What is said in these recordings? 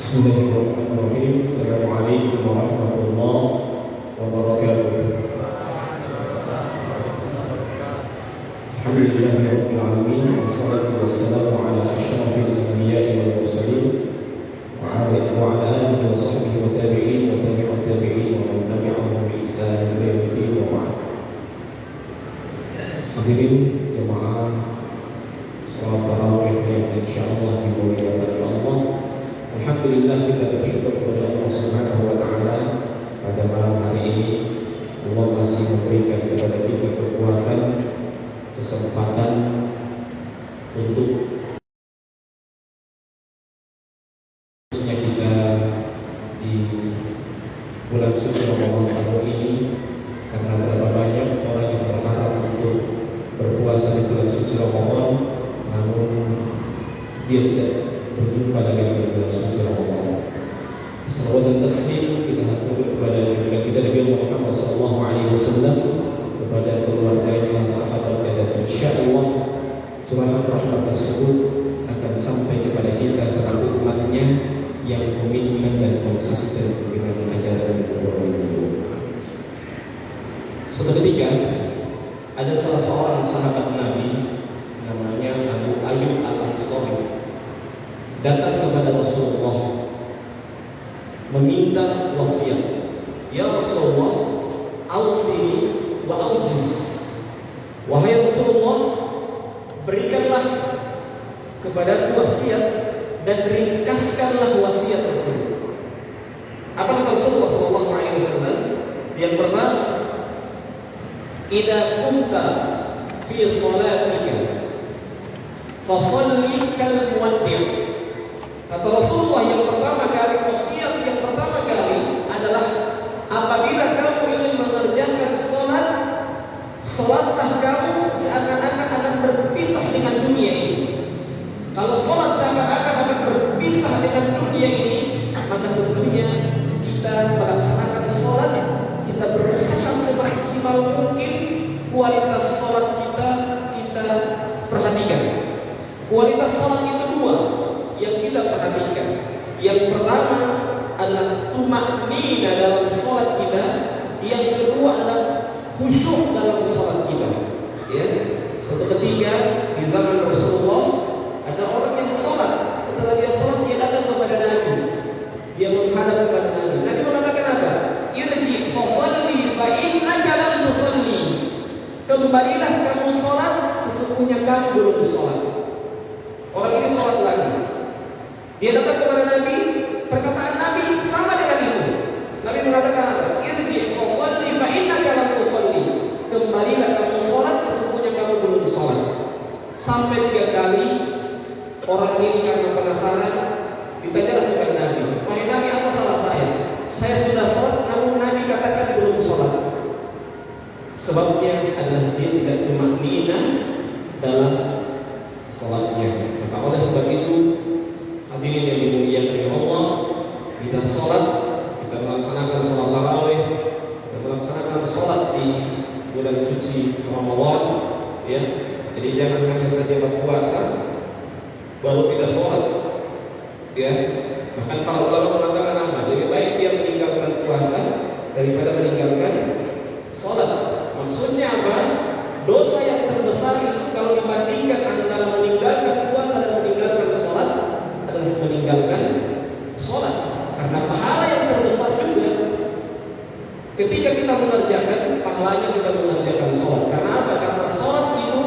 Bismillahirrahmanirrahim. Assalamualaikum warahmatullahi wabarakatuh. Alhamdulillahirabbil alamin. Wassalatu wassalamu ala asyrafil anbiya'i wal mursalin wa ala alihi wa sahbihi wa tabi'in wa tabi'ut tabi'in wa man tabi'ahum bi ihsan ila yaumil wa ba'd. Hadirin jemaah salat tarawih yang insyaallah dimuliakan oleh Allah. Alhamdulillah, kita bersyukur kepada Allah Subhanahu wa taala pada malam hari ini Allah masih memberikan kepada kita kekuatan, kesempatan untuk khususnya kita di bulan suci Ramadan tahun ini, karena berapa banyak orang yang berharap untuk berpuasa di bulan suci Ramadan namun dia tidak berjumpa dengan bulan suci Ramadan. Salawat dan taslim kita haturkan kepada junjungan kita Nabi Muhammad sallallahu alaihi wasallam, kepada keluarganya, sahabatnya, dan insyaallah curahan rahmat tersebut akan sampai kepada kita selaku umatnya yang komitmen dan konsisten dengan ajaran Rasulullah. Suatu ketika ada salah seorang sahabat Nabi namanya Abu Ayyub Al-Ansari datang kepada Rasulullah meminta wasiat. Ya Rasulullah, ausini wa aujiz. Wahai Rasulullah, berikanlah kepada wasiat dan ringkaskanlah wasiat tersebut. Apa kata Rasulullah sallallahu alaihi wasallam? Yang pertama, idza kunta fi shalatika fashalli kal muwaddi'. Kata Rasulullah, yang pertama kali, wasiat yang pertama kali adalah apabila kamu ingin mengerjakan sholatlah kamu seakan-akan akan berpisah dengan dunia ini. Kalau sholat seakan-akan akan berpisah dengan dunia ini, maka tentunya kita melaksanakan sholat, kita berusaha semaksimal mungkin kualitas sholat kita perhatikan. Kualitas sholat itu dua yang kita perhatikan. Yang pertama adalah tumaknina dalam sholat kita. Yang kedua adalah khusyuk dalam sholat kita. Ya, suatu ketika di zaman Rasulullah ada orang yang sholat. Setelah dia sholat, dia datang kepada Nabi. Dia menghadap kepada Nabi. Nabi mengatakan apa? Irji fasalli fa innaka lam tusalli. Kembalilah kamu sholat, sesungguhnya kamu belum sholat. Orang ini sholat lagi. Dia datang kepada Nabi, perkataan Nabi sama dengan itu. Nabi mengatakan apa? Irji fasalli fa innaka lam tusalli. Kembalilah kamu sholat, sesungguhnya kamu belum sholat. Sampai 3 kali orang ini karena penasaran ditanyalah kepada Nabi. Wahai Nabi, apa salah saya? Saya sudah sholat, namun Nabi katakan belum sholat. Sebabnya adalah dia tidak tumaknina dalam sholatnya. Maka oleh sebab itu, hadirin yang dimuliakan oleh Allah, kita sholat, kita melaksanakan sholat tarawih, kita melaksanakan sholat di bulan suci Ramadan, ya. Jadi jangan hanya saja berpuasa baru kita sholat, ya. Bahkan para ulama mengatakan apa? Lebih baik dia meninggalkan puasa daripada meninggalkan sholat. Maksudnya apa? Dosa yang terbesar itu kalau dibandingkan antara meninggalkan puasa dan meninggalkan sholat adalah meninggalkan sholat. Karena pahala yang terbesar juga ketika kita mengerjakan, pahalanya kita mengerjakan sholat. Karena apa? Karena sholat itu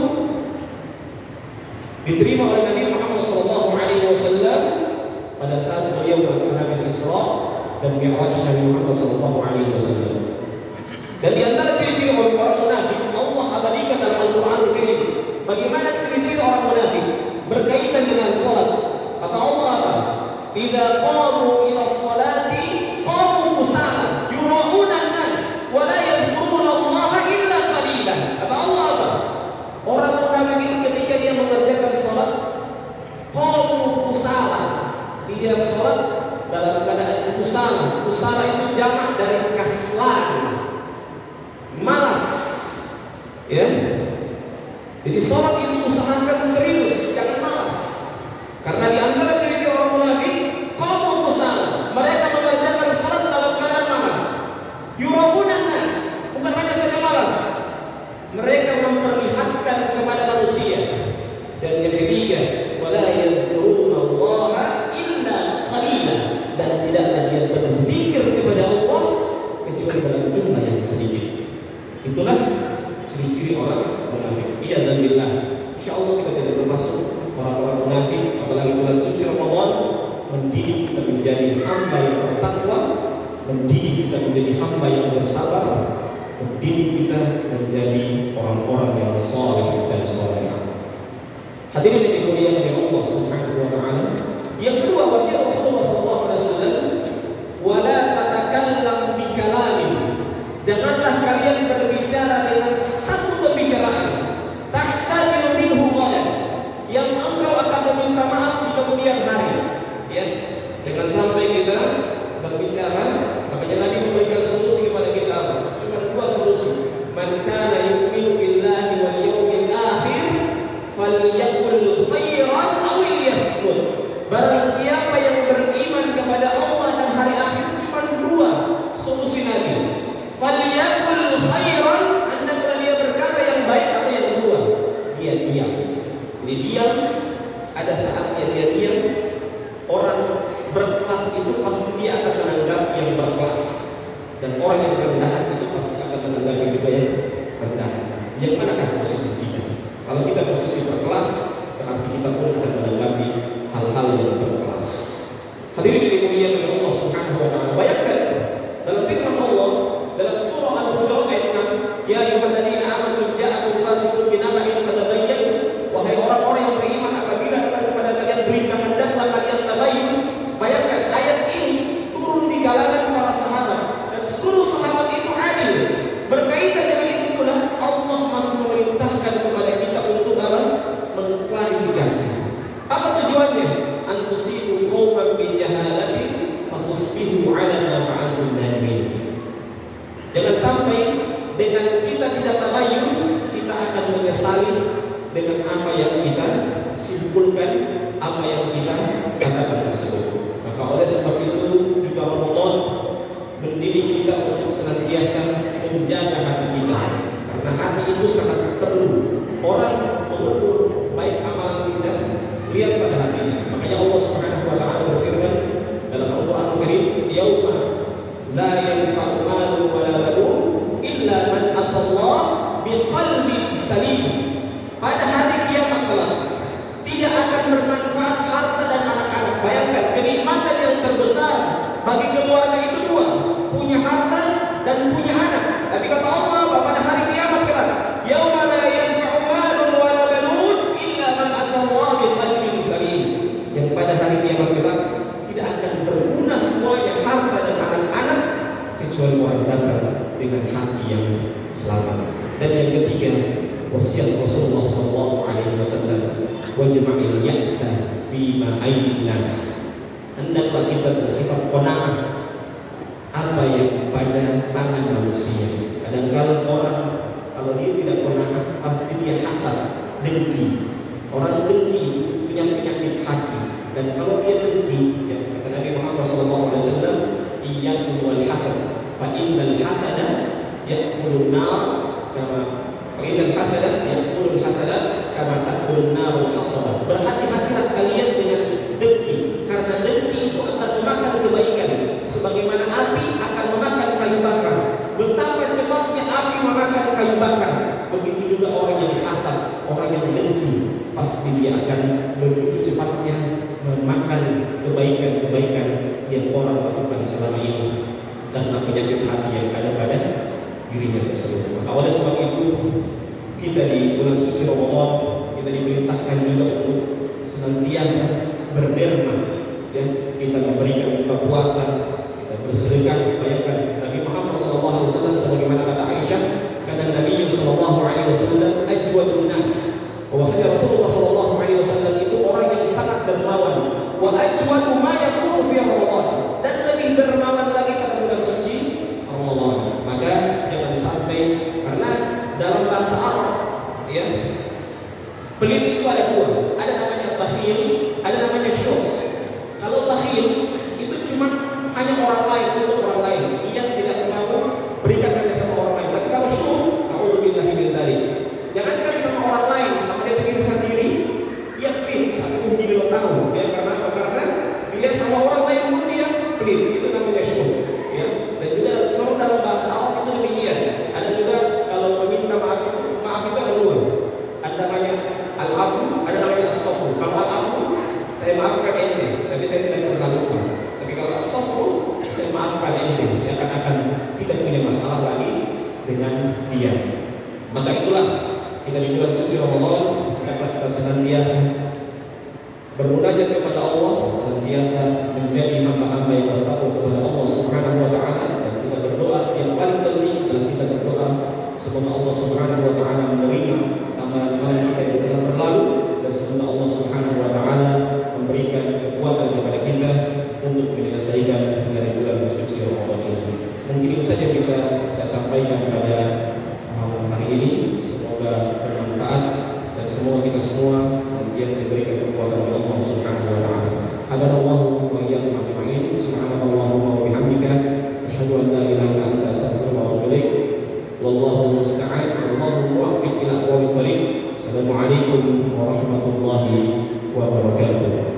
diterima oleh Nabi Muhammad SAW pada saat beliau melaksanakan Isra dan Mi'raj Nabi Muhammad SAW. Dan di antara ciri-ciri orang munafik, Allah abadikan dalam Al-Quran Al-Karim. Bagaimana ciri-ciri orang munafik berkaitan dengan sholat? Kata Allah apa? Idza qamu ila sholati qamu kusala yura'una an-nas wa la yadhkuruna Allah illa qalilan. Kata Allah apa? Orang munafik itu ketika dia mengerjakan sholat qamu kusala. Dia sholat dalam keadaan kusala. Kusala itu jamak dari kaslan, malas, ya. Jadi sholat itu usahakan serius, jangan malas. Karena di antara ciri-ciri orang munafik, qamu kusala, Dan yang ketiga, wala yadhkurunallaha illa qalila, dan tidaklah dia berzikir kepada Allah kecuali dalam jumlah yang sedikit. Itulah ciri-ciri orang munafik. Iya dan billah. Insyaallah kita tidak termasuk orang-orang munafik, apalagi bulan suci Ramadan mendidik kita menjadi hamba yang bertakwa, mendidik kita menjadi hamba yang bersabar, mendidik kita menjadi orang-orang yang saleh dan salehah. Hadirin yang dimuliakan oleh Allah Subhanahu wa taala. Yang kedua, wasiat Rasulullah sallallahu alaihi wasallam, wala tatakallam bi kalamin. Janganlah kalian berbicara dengan satu pembicaraan ta'tadiru minhu ghadan, yang engkau akan meminta maaf di kemudian hari. Ya, jangan sampai kita berbicara, makanya Nabi memberikan solusi kepada kita. Cuma dua solusi. Man kana yu'minu billahi wal yawmil akhir falyaqul khairan aw liyasmut. Barang siapa yang beriman kepada Allah dan hari akhir, cuma dua solusi Nabi. Falyaqul khairan, hendaklah dia berkata yang baik, atau yang kedua, dia diam. Ini diam, ada saatnya dia diam. Orang berkelas itu pasti dia akan menanggap yang berkelas, dan orang yang rendahan itu pasti akan menanggapi juga yang rendah. Yang manakah posisi kita? Kalau kita posisi berkelas, berarti kita pun akan menanggapi hal-hal yang berkelas. Hadirin yang dimuliakan oleh Allah Subhanahu wa taala, bayangkan dalam firman Allah dalam surah Al-Hujurat ayat 6, ya ayyuhalladzina amanu ja'akum fasiqun binaba'in fatabayyanu, wahai orang-orang yang beriman, apabila datang kepada kalian berita, hendaklah kalian tabayyun. Bayangkan ayat ini turun di kalangan para sahabat, dan seluruh sahabat itu adil. Berkaitan dengan itu pula Allah masih memerintahkan kepada kita untuk apa? Mengklarifikasi. Apa tujuannya? Antusibu qauman bi jahalatin fatusbihu 'ala ma fa'altum nadimin. Jangan sampai dengan kita tidak tabayyun, kita akan menyesali dengan apa yang kita simpulkan, apa yang kita katakan tersebut. Maka oleh sebab itu juga Ramadan mendidik kita untuk senantiasa menjaga hati kita, karena hati itu sangat perlu. Orang mengukur baik amalan kita lihat pada hatinya. Makanya Allah Subhanahu wa taala berfirman dalam Al-Qur'an Al-Karim, yauma la yanfa'u malun wa la banun illa man atallaha biqalbin salim. Pada hari kiamat kelak tidak akan bermanfaat harta dan anak-anak. Bayangkan kenikmatan yang terbesar bagi keluarga itu dua, punya harta dan punya anak. Tapi kata Allah pada hari kiamat kelak, yauma la yanfa'u malun wa la banun illa man atallaha biqalbin salim. Yang pada hari kiamat kelak tidak akan berguna semuanya harta dan anak-anak kecuali orang datang dengan hati yang selamat. Dan yang ketiga, wasiat Rasulullah sallallahu alaihi wasallam, wajma'il ya'sa fi ma aidin nas. Hendaklah kita bersifat qanaah apa yang pada tangan manusia. Kadang-kadang orang kalau dia tidak qanaah pasti dia hasad, dengki. Orang dengki punya penyakit hati, dan kalau dia dengki, ya, kata Nabi Muhammad sallallahu alaihi wasallam, iyyakum wal hasad fa innal hasada ya'kulun nar kama Fa'inal hasadat ya'kulul hasadat kama ta'kulun narul hatabah. Berhati-hatilah kalian dengan dengki, karena dengki itu akan memakan kebaikan sebagaimana api akan memakan kayu bakar. Betapa cepatnya api memakan kayu bakar, begitu juga orang yang hasad, orang yang dengki, pasti dia akan begitu cepatnya memakan kebaikan-kebaikan yang orang lakukan selama ini, dan penyakit hati yang ada pada dirinya tersebut. Maka oleh sebab itu kita di bulan suci Ramadan kita diperintahkan juga untuk senantiasa berderma, ya, kita memberikan buka puasa, kita bersedekah. Bayangkan Nabi Muhammad SAW sebagaimana kata Aisyah, kata Nabi SAW ajwadun nas, bahwasanya Rasulullah SAW itu orang yang sangat dermawan, wa ajwadu ma yakunu fi Ramadan, dan lebih dermawan lagi pada bulan suci Ramadan. Maka jangan sampai, karena dalam bahasa Arab, ya, pelit itu ada dua, ada namanya bakhil, ada namanya syuh. Kalau bakhil itu cuma hanya orang lain, untuk orang lain, ia tidak mau berikan hanya sama orang lain. Tapi kalau syuh, a'udzubillahi min dzalik, jangankan sama orang lain, sama dia diri sendiri, bermunajat kepada Allah, senantiasa menjadi hamba-hamba yang bertakwa kepada Allah Subhanahu wa taala, dan kita berdoa yang paling penting adalah kita berdoa semoga Allah Subhanahu wa taala menerima amalan-amalan kita yang telah berlalu, dan semoga Allah Subhanahu wa taala memberikan kekuatan kepada kita untuk menyelesaikan dari bulan suci Ramadan ini. Mungkin itu saja bisa saya sampaikan pada hari ini. Semoga bermanfaat dan semoga kita semua senantiasa diberikan kekuatan oleh Allah Subhanahu wa taala. Hadanallahu wa iyyakum ajma'in. Subhanallahumma wa bihamdika asyhadu an la ilaha illa anta astaghfiruka wa atubu ilaik. Wallahu musta'an. Wallahu muwaffiq ila aqwamit thoriq. Assalamualaikum warahmatullahi wabarakatuh.